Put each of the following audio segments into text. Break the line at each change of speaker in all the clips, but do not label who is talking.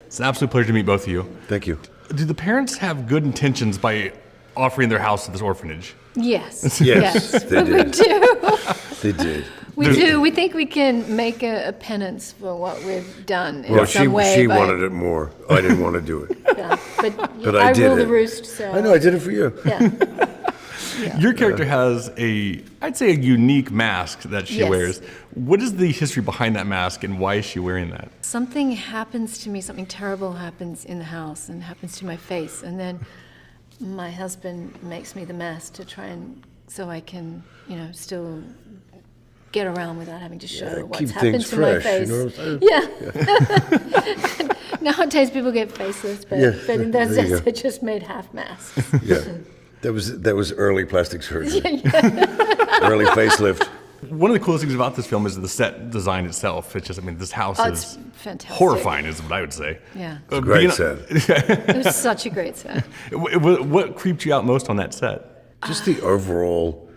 It's an absolute pleasure to meet both of you.
Thank you.
Do the parents have good intentions by offering their house to this orphanage?
Yes.
Yes, they
we
did.
do.
They did.
We do. We think we can make a penance for what we've done in
Well,
some way.
she
by-
wanted it more. I didn't want to do it.
Yeah, but
I did
rule the
it.
roost, so.
I know, I did it for you.
Yeah.
Your character has I'd say a unique mask that she
Yes.
wears. What is the history behind that mask and why is she wearing that?
Something happens to me, something terrible happens in the house and happens to my face. And then my husband makes me the mask to try and, so I can, still get around without having to show what's
keep
happened
things
to my
fresh,
face.
you know what I'm saying?
Yeah. Nowadays people get faceless, but in those
there you
days
go.
they just made half masks.
Yeah. That was early plastic surgery. Early facelift.
One of the coolest things about this film is the set design itself. It's just, this house
It's
is
fantastic.
horrifying, is what I would say.
Yeah.
Great set.
It was such a great set.
What creeped you out most on that set?
Just the overall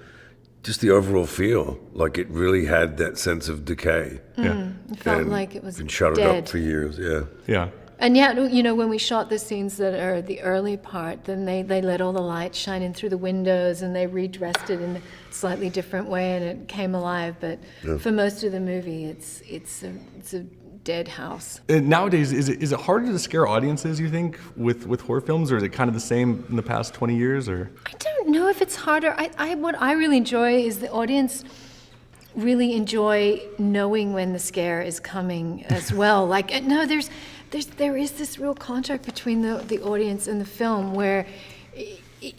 feel. Like it really had that sense of decay.
Yeah.
It felt
And
like it was
been shuttered
dead.
up for years, yeah.
Yeah.
And yet, when we shot the scenes that are the early part, then they let all the light shine in through the windows and they redressed it in a slightly different way and it came alive. But for most of the movie, it's a dead house.
And nowadays, is it harder to scare audiences, you think, with horror films, or is it kind of the same in the past 20 years? Or
I don't know if it's harder. What I really enjoy is the audience really enjoy knowing when the scare is coming as well. Like, no, there is this real contract between the audience and the film where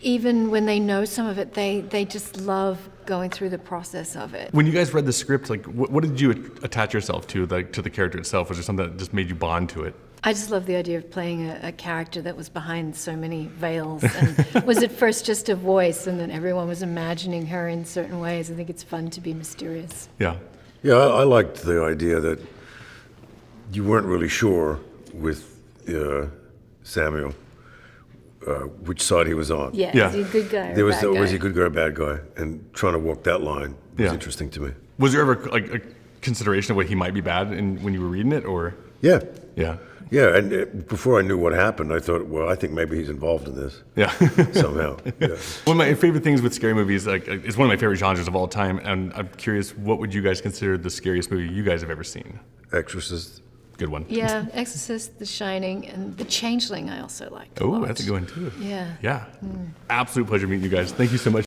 even when they know some of it, they just love going through the process of it.
when you guys read the script, like, what did you attach yourself to, like, to the character itself? Was there something that just made you bond to it?
I just love the idea of playing a character that was behind so many veils and was at first just a voice and then everyone was imagining her in certain ways. I think it's fun to be mysterious.
Yeah.
Yeah, I liked the idea that you weren't really sure with Samuel which side he was on.
Yeah,
Yeah.
is he a good guy or
There
a
was
bad guy?
was he a good guy or a bad guy? And trying to walk that line was
Yeah.
interesting to me.
Was there ever like a consideration of what he might be bad when you were reading it, or?
Yeah.
Yeah.
Yeah, and before I knew what happened, I thought, well, I think maybe he's involved in this
Yeah.
somehow. Yeah.
One of my favorite things with scary movies, it's one of my favorite genres of all time, and I'm curious, what would you guys consider the scariest movie you guys have ever seen?
Exorcist.
Good one.
Yeah, Exorcist, The Shining, and The Changeling I also liked a
Oh,
lot.
that's a good one too.
Yeah.
Yeah. Absolute pleasure meeting you guys. Thank you so much.